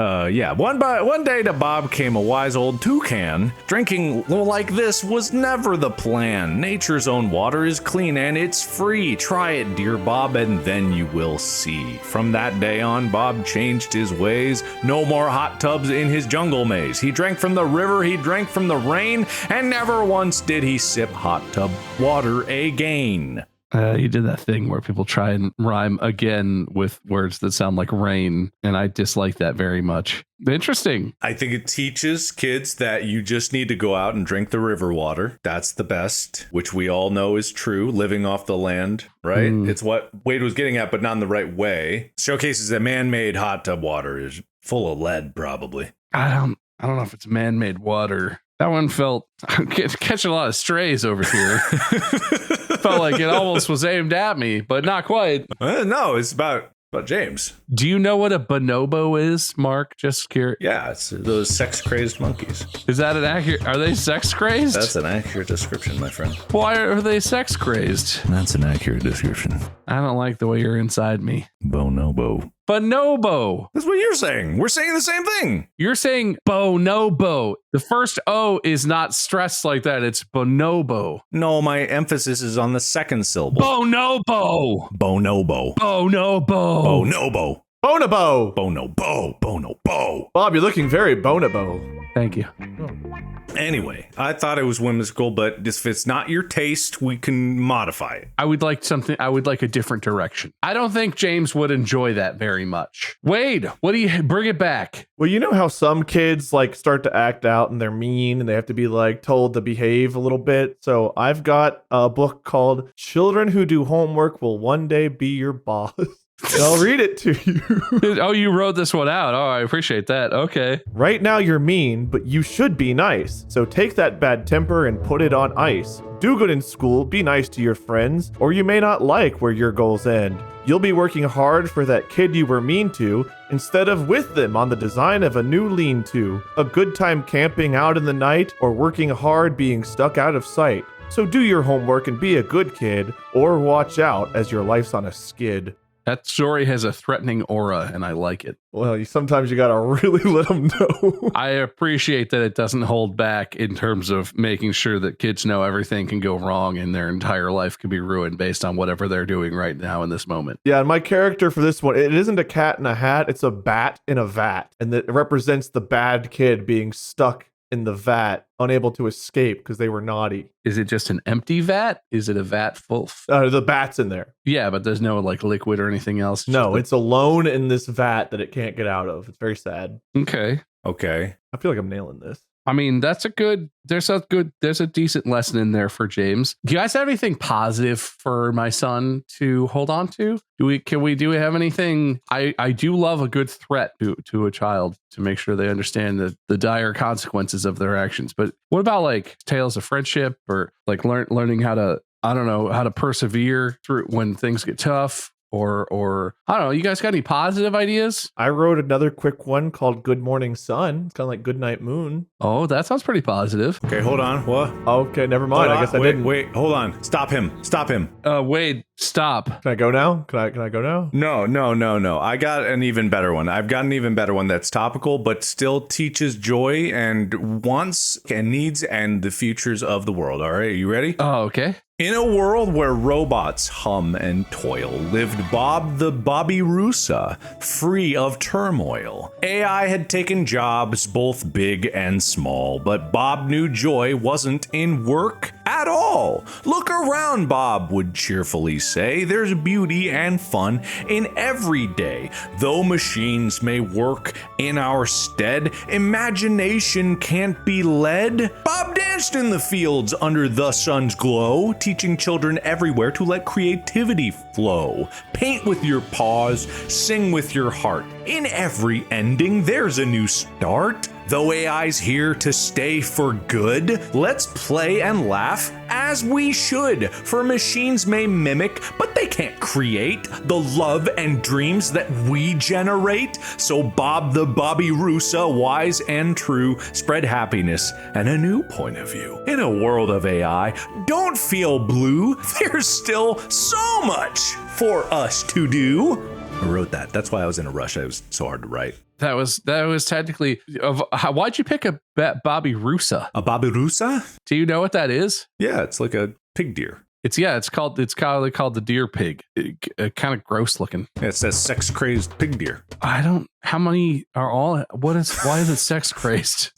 one day to Bob came a wise old toucan. Drinking like this was never the plan. Nature's own water is clean and it's free. Try it, dear Bob, and then you will see. From that day on, Bob changed his ways. No more hot tubs in his jungle maze. He drank from the river, he drank from the rain, and never once did he sip hot tub water again. You did that thing where people try and rhyme again with words that sound like rain, and I dislike that very much. Interesting. I think it teaches kids that you just need to go out and drink the river water. That's the best, which we all know is true, living off the land, right? It's what Wade was getting at, but not in the right way. Showcases that man-made hot tub water is full of lead, probably. I don't know if it's man-made water. That one felt catching a lot of strays over here. Felt like it almost was aimed at me, but not quite. No, it's about James. Do you know what a bonobo is, Mark? Just curious. Yeah, it's those sex-crazed monkeys. Is that an accurate? Are they sex crazed? That's an accurate description, my friend. Why are they sex crazed? That's an accurate description. I don't like the way you're inside me. Bonobo. Bonobo. That's what you're saying. We're saying the same thing. You're saying bonobo. The first O is not stressed like that. It's bonobo. No, my emphasis is on the second syllable. Bonobo. Bonobo. Bonobo. Bonobo. Bonobo. Bonobo. Bonobo. Bob, you're looking very bonobo. Thank you. Anyway, I thought it was whimsical, but if it's not your taste, we can modify it. I would like a different direction. I don't think James would enjoy that very much. Wade, what do you bring it back? Well, you know how some kids like start to act out and they're mean and they have to be like told to behave a little bit. So I've got a book called Children Who Do Homework Will One Day Be Your Boss. And I'll read it to you. Oh, you wrote this one out. Oh, I appreciate that. Okay. Right now you're mean, but you should be nice. So take that bad temper and put it on ice. Do good in school, be nice to your friends, or you may not like where your goals end. You'll be working hard for that kid you were mean to, instead of with them on the design of a new lean-to. A good time camping out in the night, or working hard being stuck out of sight. So do your homework and be a good kid, or watch out as your life's on a skid. That story has a threatening aura, and I like it. Well, sometimes you gotta really let them know. I appreciate that it doesn't hold back in terms of making sure that kids know everything can go wrong and their entire life can be ruined based on whatever they're doing right now in this moment. Yeah, and my character for this one, it isn't a cat in a hat, it's a bat in a vat. And it represents the bad kid being stuck in the vat, unable to escape because they were naughty. Is it just an empty vat? Is it a vat full? The bat's in there. Yeah, but there's no like liquid or anything else. No, it's alone in this vat that it can't get out of. It's very sad. Okay. I feel like I'm nailing this. I mean, there's a decent lesson in there for James. Do you guys have anything positive for my son to hold on to? Do we have anything? I do love a good threat to a child to make sure they understand the dire consequences of their actions. But what about like tales of friendship or like learning how to persevere through when things get tough? Or I don't know, you guys got any positive ideas? I wrote another quick one called Good Morning Sun. It's kind of like Good Night Moon. Oh, that sounds pretty positive. Okay, hold on. What? Okay, never mind. I guess I didn't. Wait, hold on. Stop him. Wade, stop. Can I go now? Can I go now? No. I got an even better one. I've got an even better one that's topical, but still teaches joy and wants and needs and the futures of the world. All right, are you ready? Oh, okay. In a world where robots hum and toil, lived Bob the Bobby Rusa, free of turmoil. AI had taken jobs both big and small, but Bob knew joy wasn't in work at all. Look around, Bob would cheerfully say. There's beauty and fun in every day. Though machines may work in our stead, imagination can't be led. Bob danced in the fields under the sun's glow, teaching children everywhere to let creativity flow. Paint with your paws, sing with your heart. In every ending, there's a new start. Though AI's here to stay for good, let's play and laugh as we should. For machines may mimic, but they can't create the love and dreams that we generate. So Bob the Bobby Rusa, wise and true, spread happiness and a new point of view. In a world of AI, don't feel blue. There's still so much for us to do. I wrote that. That's why I was in a rush. It was so hard to write. That was technically. Why'd you pick a Bobby Rusa? A Bobby Rusa? Do you know what that is? Yeah, it's like a pig deer. It's called the deer pig. Kind of gross looking. Yeah, it says sex crazed pig deer. How many are all? Why is it sex crazed?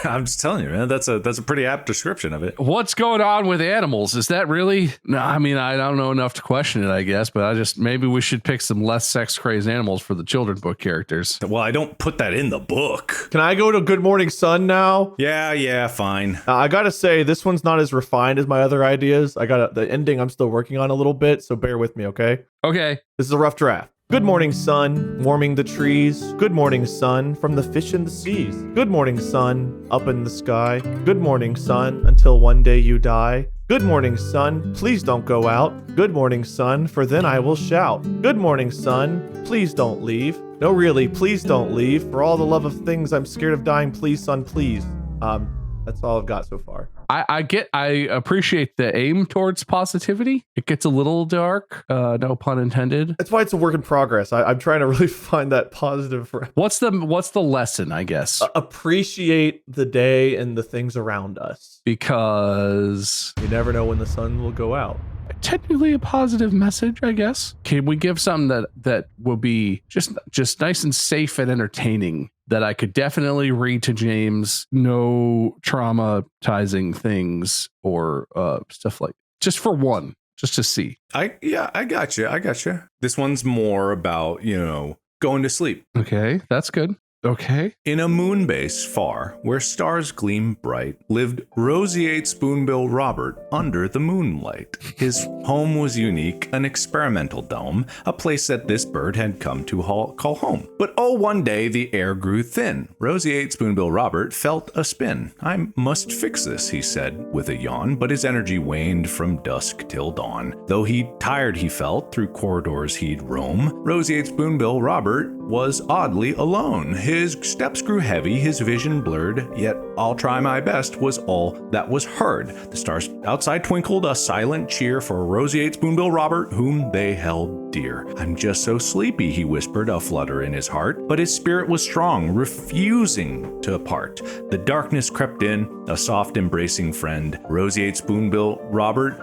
I'm just telling you, man. That's a pretty apt description of it. What's going on with animals? Is that really? No, I mean, I don't know enough to question it, I guess, but maybe we should pick some less sex crazed animals for the children's book characters. Well, I don't put that in the book. Can I go to Good Morning Sun now? Yeah, fine. I gotta say, this one's not as refined as my other ideas. The ending I'm still working on a little bit, so bear with me, okay? Okay. This is a rough draft. Good morning, sun, warming the trees. Good morning, sun, from the fish in the seas. Good morning, sun, up in the sky. Good morning, sun, until one day you die. Good morning, sun, please don't go out. Good morning, sun, for then I will shout. Good morning, sun, please don't leave. No, really, please don't leave. For all the love of things, I'm scared of dying. Please, sun, please. That's all I've got so far. I appreciate the aim towards positivity. It gets a little dark, no pun intended. That's why it's a work in progress. I'm trying to really find that positive. What's the lesson, I guess? Appreciate the day and the things around us. Because you never know when the sun will go out. Technically a positive message, I guess. Can we give something that will be just nice and safe and entertaining that I could definitely read to James. No traumatizing things or stuff like just for one, just to see. I got you. This one's more about, going to sleep. Okay, that's good. Okay. In a moon base far, where stars gleam bright, lived roseate spoonbill Robert under the moonlight. His home was unique, an experimental dome, a place that this bird had come to call home. But one day the air grew thin. Roseate spoonbill Robert felt a spin. I must fix this, he said with a yawn, but his energy waned from dusk till dawn. Though tired he felt, through corridors he'd roam, roseate spoonbill Robert was oddly alone. His steps grew heavy, his vision blurred, yet "I'll try my best" was all that was heard. The stars outside twinkled a silent cheer for roseate spoonbill Robert, whom they held dear. "I'm just so sleepy," he whispered, a flutter in his heart, but his spirit was strong, refusing to part. The darkness crept in, a soft embracing friend. Roseate spoonbill Robert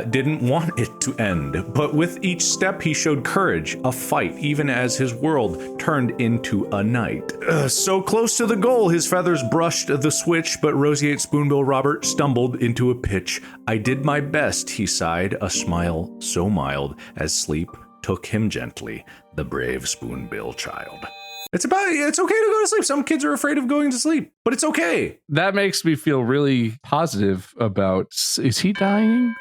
didn't want it to end, but with each step he showed courage, a fight, even as his world turned into a night. So close to the goal, his feathers brushed the switch, but roseate spoonbill Robert stumbled into a pitch. "I did my best," he sighed, a smile so mild as sleep took him gently, the brave spoonbill child. It's okay to go to sleep. Some kids are afraid of going to sleep, but it's okay. That makes me feel really positive about, is he dying?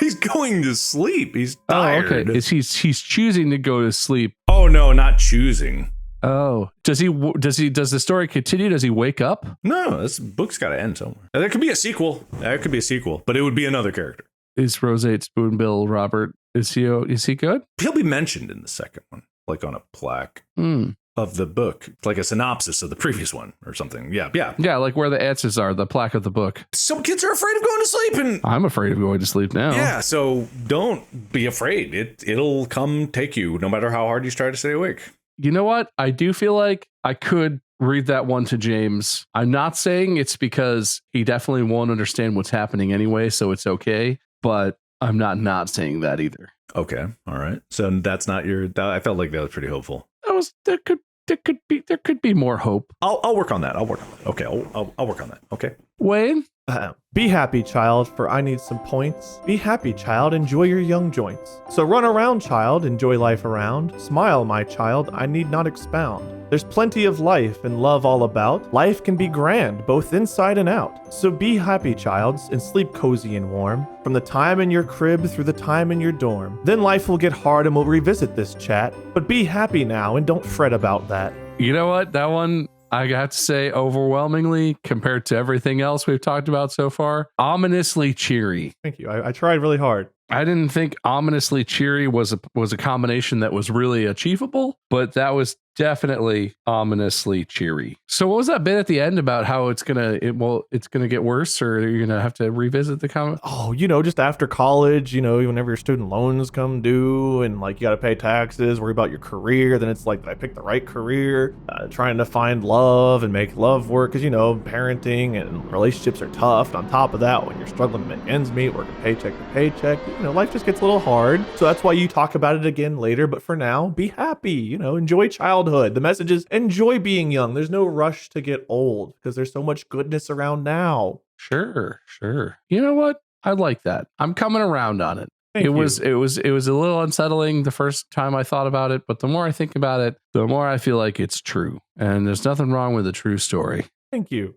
He's going to sleep. He's tired. Oh, okay. He's choosing to go to sleep. Oh no, not choosing. Oh, does the story continue? Does he wake up? No, this book's got to end somewhere. There could be a sequel. But it would be another character. Is roseate spoonbill Robert, is he good? He'll be mentioned in the second one, like on a plaque of the book, like a synopsis of the previous one or something. Yeah. Like where the answers are, the plaque of the book. Some kids are afraid of going to sleep, and I'm afraid of going to sleep now. Yeah, so don't be afraid. It'll come take you, no matter how hard you try to stay awake. You know what? I do feel like I could read that one to James. I'm not saying it's because he definitely won't understand what's happening anyway, so it's okay. But I'm not saying that either. Okay, all right. So that's not I felt like that was pretty hopeful. There could be more hope. I'll work on that. Okay, I'll work on that. Okay. Wayne? Be happy, child, for I need some points. Be happy, child, enjoy your young joints. So run around, child, enjoy life around. Smile, my child, I need not expound. There's plenty of life and love all about. Life can be grand, both inside and out. So be happy, child, and sleep cozy and warm. From the time in your crib through the time in your dorm. Then life will get hard and we'll revisit this chat. But be happy now and don't fret about that. You know what? That one, I got to say, overwhelmingly, compared to everything else we've talked about so far, ominously cheery. Thank you. I tried really hard. I didn't think ominously cheery was a combination that was really achievable, but that was definitely ominously cheery. So what was that bit at the end about how it's gonna get worse, or you're gonna have to revisit the comment? Oh, just after college, whenever your student loans come due and like you got to pay taxes, worry about your career, then it's like, did I pick the right career? Trying to find love and make love work, because parenting and relationships are tough. And on top of that, when you're struggling to make ends meet, working paycheck to paycheck, life just gets a little hard. So that's why you talk about it again later. But for now, be happy, enjoy childhood. The message is enjoy being young. There's no rush to get old because there's so much goodness around now. Sure. You know what? I like that. I'm coming around on it. It was a little unsettling the first time I thought about it, but the more I think about it, the more I feel like it's true. And there's nothing wrong with a true story. Thank you.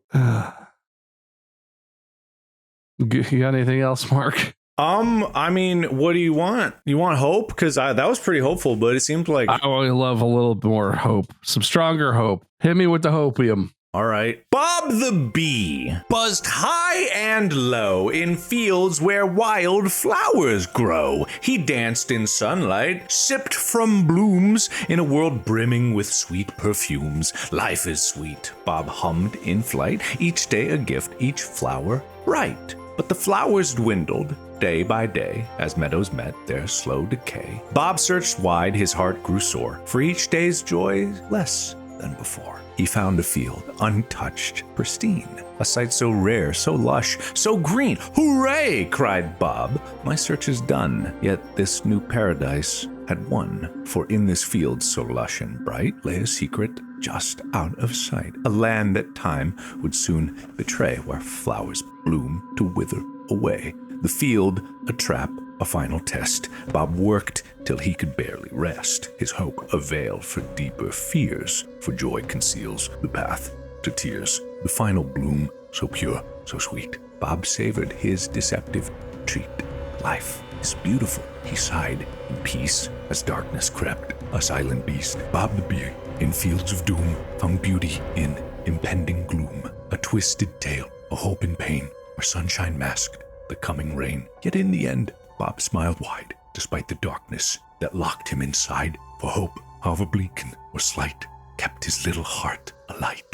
You got anything else, Mark? I mean, what do you want? You want hope? Because that was pretty hopeful, but it seemed like I only love a little more hope, some stronger hope. Hit me with the hopium. All right. Bob the Bee buzzed high and low in fields where wild flowers grow. He danced in sunlight, sipped from blooms in a world brimming with sweet perfumes. Life is sweet, Bob hummed in flight, each day a gift, each flower bright. But the flowers dwindled day by day as meadows met their slow decay. Bob searched wide, his heart grew sore, for each day's joy less than before. He found a field untouched, pristine, a sight so rare, so lush, so green. Hooray! Cried Bob. My search is done, yet this new paradise had won, for in this field so lush and bright lay a secret just out of sight. A land that time would soon betray, where flowers bloom to wither away. The field, a trap, a final test. Bob worked till he could barely rest. His hope a veil for deeper fears, for joy conceals the path to tears. The final bloom, so pure, so sweet. Bob savored his deceptive treat. Life is beautiful, he sighed in peace as darkness crept. A silent beast, Bob the Bee, in fields of doom, found beauty in impending gloom. A twisted tale, a hope in pain, where sunshine masked the coming rain. Yet in the end, Bob smiled wide, despite the darkness that locked him inside. For hope, however bleak or slight, kept his little heart alight.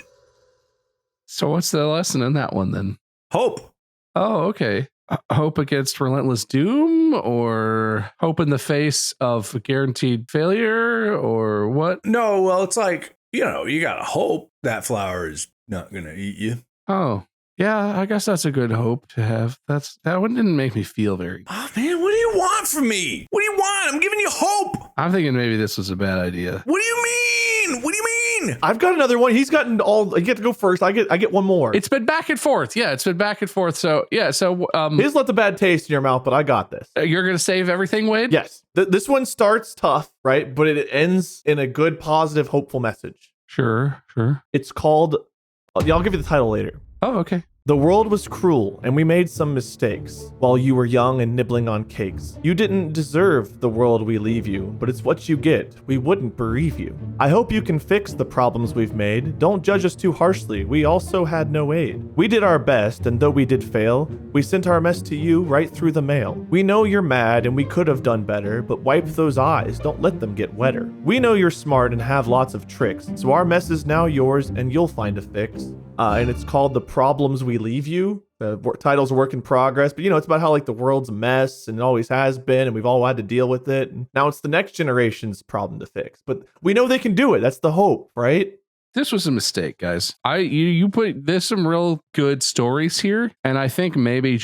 So what's the lesson in that one then? Hope! Oh, okay. Hope against relentless doom, or hope in the face of guaranteed failure, or what? No, well, it's like, you gotta hope that flower is not gonna eat you. Oh, yeah, I guess that's a good hope to have. That one didn't make me feel very good. Oh, man, what do you want from me? What do you want? I'm giving you hope. I'm thinking maybe this was a bad idea. What do you mean? What do you mean? I've got another one. He's gotten all. You get to go first. I get one more. It's been back and forth. Yeah, it's been back and forth. So yeah, His left a bad taste in your mouth, but I got this. You're gonna save everything, Wade? Yes. This one starts tough, right? But it ends in a good, positive, hopeful message. Sure. It's called. I'll give you the title later. Oh, okay. The world was cruel, and we made some mistakes while you were young and nibbling on cakes. You didn't deserve the world we leave you, but it's what you get. We wouldn't bereave you. I hope you can fix the problems we've made. Don't judge us too harshly. We also had no aid. We did our best, and though we did fail, we sent our mess to you right through the mail. We know you're mad, and we could have done better, but wipe those eyes. Don't let them get wetter. We know you're smart and have lots of tricks, so our mess is now yours, and you'll find a fix. And it's called The Problems We Leave You. The title's a work in progress, but it's about how like the world's a mess and it always has been, and we've all had to deal with it. And now it's the next generation's problem to fix, but we know they can do it. That's the hope, right? This was a mistake, guys. There's some real good stories here, and I think maybe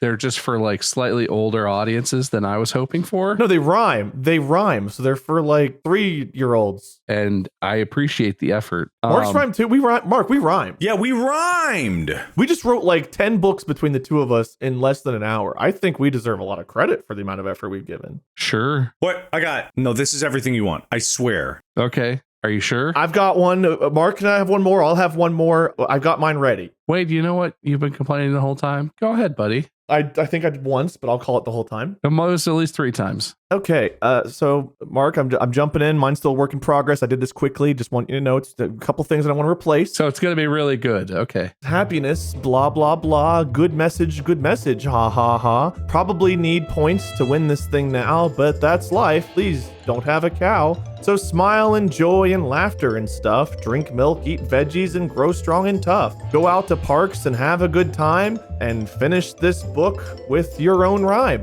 they're just for like slightly older audiences than I was hoping for. No, they rhyme, so they're for like 3-year-olds. And I appreciate the effort. Mark's rhyme too. We rhymed. Yeah, we rhymed. We just wrote like 10 books between the two of us in less than an hour. I think we deserve a lot of credit for the amount of effort we've given. Sure. What? No, this is everything you want. I swear. Okay. Are you sure? I've got one. Mark, can I have one more? I'll have one more. I've got mine ready. Wade, you know what? You've been complaining the whole time. Go ahead, buddy. I think I did once, but I'll call it the whole time. Most at least 3 times. Okay. So Mark, I'm jumping in. Mine's still a work in progress. I did this quickly. Just want you to know it's a couple things that I want to replace. So it's going to be really good. Okay. Happiness, blah, blah, blah. Good message. Ha, ha, ha. Probably need points to win this thing now, but that's life. Please don't have a cow. So smile and joy and laughter and stuff. Drink milk, eat veggies, and grow strong and tough. Go out to parks and have a good time and finish this book with your own rhyme.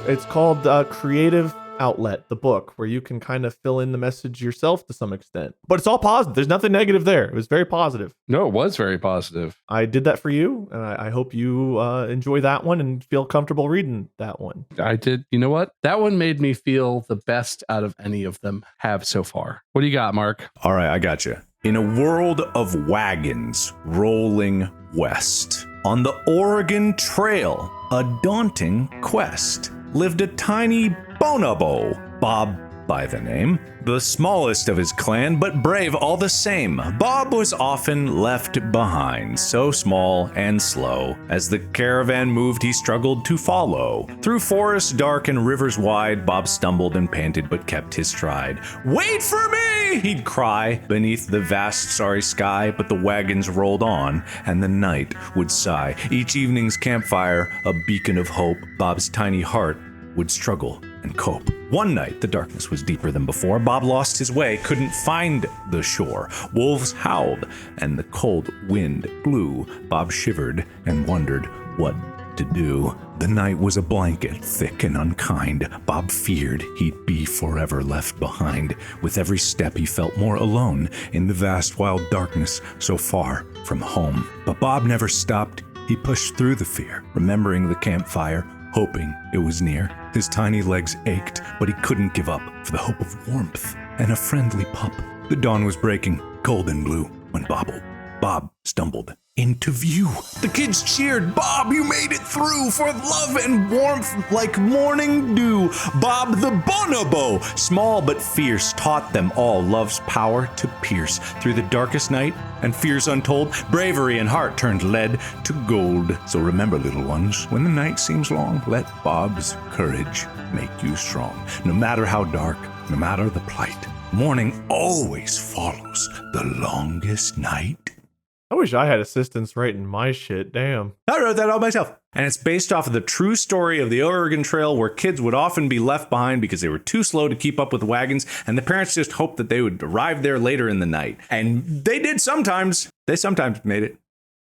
It's called Creative Outlet, the book, where you can kind of fill in the message yourself to some extent. But it's all positive. There's nothing negative there. It was very positive. No, it was very positive. I did that for you, and I hope you enjoy that one and feel comfortable reading that one. I did. You know what? That one made me feel the best out of any of them have so far. What do you got, Mark? All right, I got you. In a world of wagons rolling west, on the Oregon Trail, a daunting quest, lived a tiny bonobo, Bob by the name, the smallest of his clan, but brave all the same. Bob was often left behind, so small and slow. As the caravan moved, he struggled to follow. Through forests dark and rivers wide, Bob stumbled and panted, but kept his stride. "Wait for me!" he'd cry beneath the vast starry sky, but the wagons rolled on, and the night would sigh. Each evening's campfire, a beacon of hope, Bob's tiny heart would struggle and cope. One night, the darkness was deeper than before. Bob lost his way, couldn't find the shore. Wolves howled, and the cold wind blew. Bob shivered and wondered what to do. The night was a blanket, thick and unkind. Bob feared he'd be forever left behind. With every step, he felt more alone in the vast wild darkness so far from home. But Bob never stopped. He pushed through the fear, remembering the campfire, hoping it was near. His tiny legs ached, but he couldn't give up for the hope of warmth and a friendly pup. The dawn was breaking. cold and blue when Bob stumbled into view. The kids cheered, "Bob, you made it through, for love and warmth like morning dew. Bob the bonobo, small but fierce, taught them all love's power to pierce. Through the darkest night and fears untold, bravery and heart turned lead to gold. So remember, little ones, when the night seems long, let Bob's courage make you strong. No matter how dark, no matter the plight, morning always follows the longest night." I wish I had assistants writing my shit. Damn. I wrote that all myself. And it's based off of the true story of the Oregon Trail, where kids would often be left behind because they were too slow to keep up with wagons, and the parents just hoped that they would arrive there later in the night. And they did sometimes. They sometimes made it.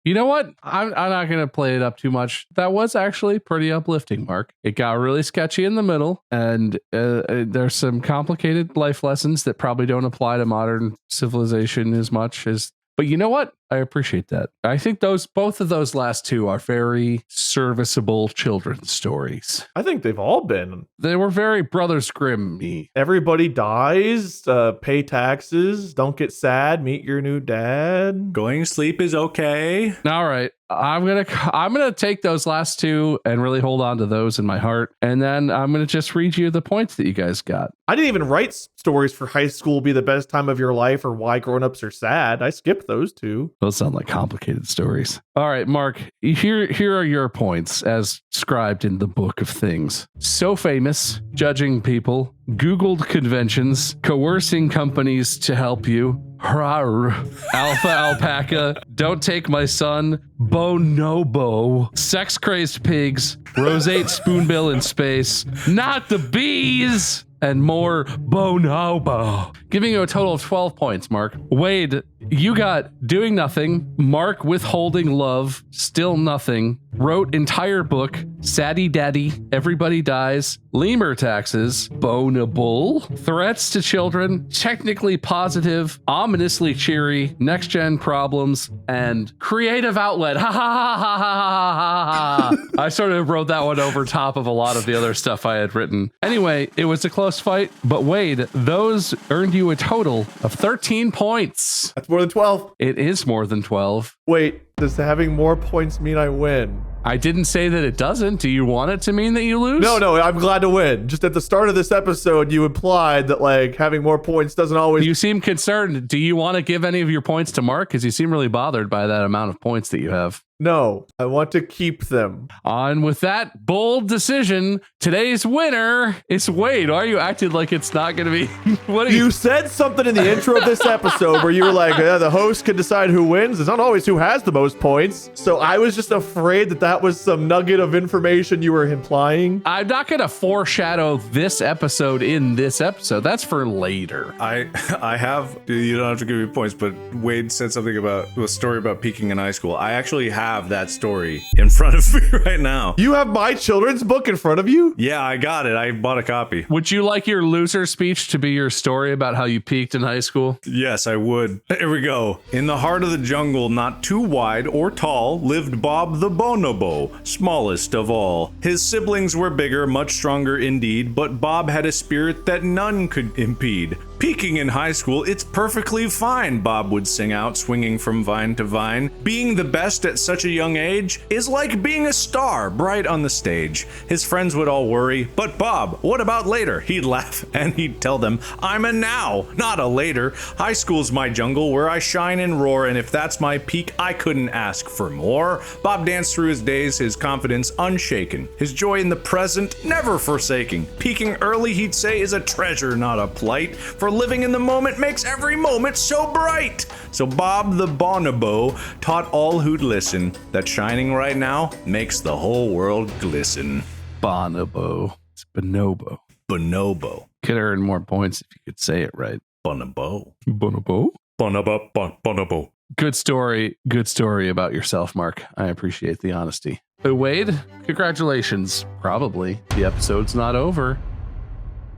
You know what? I'm not going to play it up too much. That was actually pretty uplifting, Mark. It got really sketchy in the middle, and there's some complicated life lessons that probably don't apply to modern civilization as much as. But you know what? I appreciate that. I think both of those last two are very serviceable children's stories. I think they've all been. They were very Brothers Grimm-y. Everybody dies, pay taxes, don't get sad, meet your new dad. Going to sleep is okay. All right. I'm gonna take those last two and really hold on to those in my heart, and then I'm gonna just read you the points that you guys got. I didn't even write stories for high school be the best time of your life or why grown-ups are sad. I skipped those two. Those sound like complicated stories. All right, Mark, here are your points as scribed in the Book of Things. So famous, judging people, Googled conventions, coercing companies to help you, rawr, alpha alpaca, don't take my son, bonobo, sex crazed pigs, roseate spoonbill in space, not the bees, and more bonobo. Giving you a total of 12 points, Mark. Wade, you got doing nothing, Mark withholding love, still nothing, wrote entire book, Saddy Daddy, Everybody Dies, lemur taxes, bonable, threats to children, technically positive, ominously cheery, next gen problems, and creative outlet. Ha ha ha ha ha ha ha. I sort of wrote that one over top of a lot of the other stuff I had written. Anyway, it was a close fight, but Wade, those earned you a total of 13 points. That's more than 12. It is more than 12. Wait, does having more points mean I win? I didn't say that it doesn't. Do you want it to mean that you lose? No, I'm glad to win. Just at the start of this episode, you implied that like having more points doesn't always. You seem concerned. Do you want to give any of your points to Mark? Because you seem really bothered by that amount of points that you have. No, I want to keep them. On with that bold decision, today's winner is Wade. Why are you acting like it's not going to be? What are you said something in the intro of this episode where you were like, the host can decide who wins. It's not always who has the most points. So I was just afraid that was some nugget of information you were implying. I'm not going to foreshadow this episode in this episode. That's for later. I have, you don't have to give me points, but Wade said something about a story about peaking in high school. I actually have that story in front of me right now. You have my children's book in front of you? Yeah, I got it. I bought a copy. Would you like your loser speech to be your story about how you peaked in high school? Yes, I would. Here we go. In the heart of the jungle, not too wide or tall, lived Bob the bonobo, smallest of all. His siblings were bigger, much stronger indeed, but Bob had a spirit that none could impede. Peaking in high school, it's perfectly fine, Bob would sing out, swinging from vine to vine. Being the best at such a young age is like being a star, bright on the stage. His friends would all worry, but Bob, what about later? He'd laugh and he'd tell them, I'm a now, not a later. High school's my jungle where I shine and roar, and if that's my peak, I couldn't ask for more. Bob danced through his days, his confidence unshaken, his joy in the present never forsaking. Peaking early, he'd say, is a treasure, not a plight, for living in the moment makes every moment so bright. So Bob the bonobo taught all who'd listen that shining right now makes the whole world glisten. Bonobo. It's bonobo. Bonobo. Could earn more points if you could say it right. Bonobo. Bonobo? Bonobo. Bonobo. Good story. Good story about yourself, Mark. I appreciate the honesty. But Wade, congratulations. Probably. The episode's not over.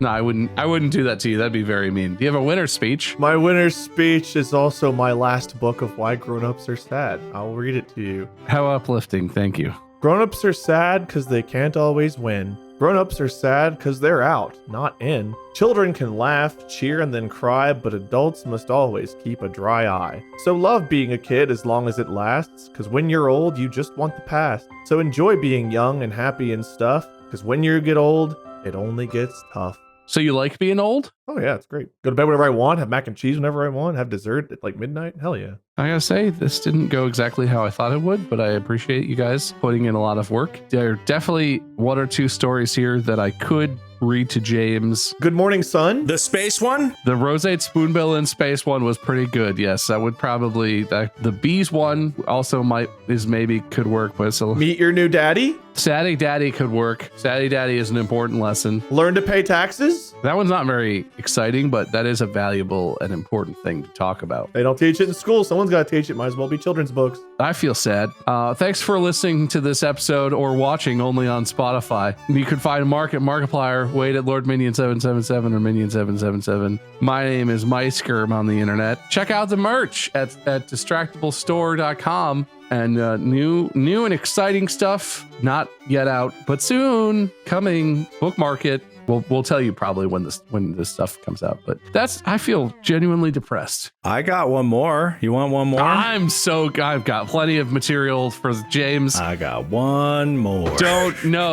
No, I wouldn't do that to you. That'd be very mean. Do you have a winner's speech? My winner's speech is also my last book of Why Grown-Ups Are Sad. I'll read it to you. How uplifting. Thank you. Grown-ups are sad because they can't always win. Grown-ups are sad because they're out, not in. Children can laugh, cheer, and then cry, but adults must always keep a dry eye. So love being a kid as long as it lasts, because when you're old, you just want the past. So enjoy being young and happy and stuff, because when you get old, it only gets tough. So you like being old? Oh yeah, it's great. Go to bed whenever I want, have mac and cheese whenever I want, have dessert at like midnight. Hell yeah. I gotta say, this didn't go exactly how I thought it would, but I appreciate you guys putting in a lot of work. There are definitely one or two stories here that I could read to James. Good morning, son. The space one? The roseate spoonbill in space one was pretty good. Yes, I would probably the bees one also maybe could work, but so Meet your new daddy. Saddy Daddy could work. Saddy Daddy is an important lesson. Learn to pay taxes. That one's not very exciting, but that is a valuable and important thing to talk about. They don't teach it in school. Someone's got to teach it. Might as well be children's books. I feel sad. Thanks for listening to this episode or watching only on Spotify. You can find Mark at Markiplier, Wade at Lord Minion 777 or Minion 777. My name is Meisker. I'm on the internet. Check out the merch at distractiblestore.com. And new and exciting stuff, not yet out, but soon coming. Bookmark it. We'll tell you probably when this stuff comes out. But I feel genuinely depressed. I got one more. You want one more? I've got plenty of material for James. I got one more.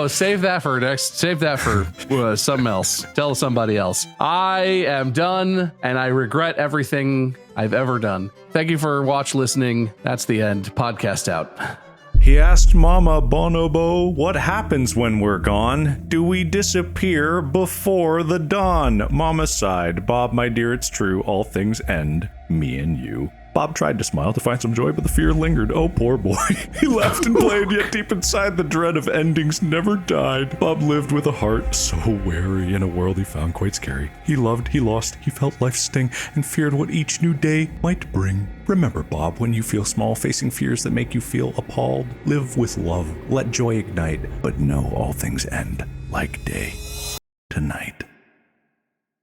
Save that for something else. Tell somebody else. I am done, and I regret everything I've ever done. Thank you for listening. That's the end. Podcast out. He asked Mama Bonobo, what happens when we're gone? Do we disappear before the dawn? Mama sighed, Bob, my dear, it's true. All things end. Me and you. Bob tried to smile to find some joy, but the fear lingered. Oh, poor boy. He laughed and played, yet deep inside the dread of endings never died. Bob lived with a heart so wary in a world he found quite scary. He loved, he lost, he felt life's sting, and feared what each new day might bring. Remember, Bob, when you feel small, facing fears that make you feel appalled, live with love, let joy ignite, but know all things end like day to night.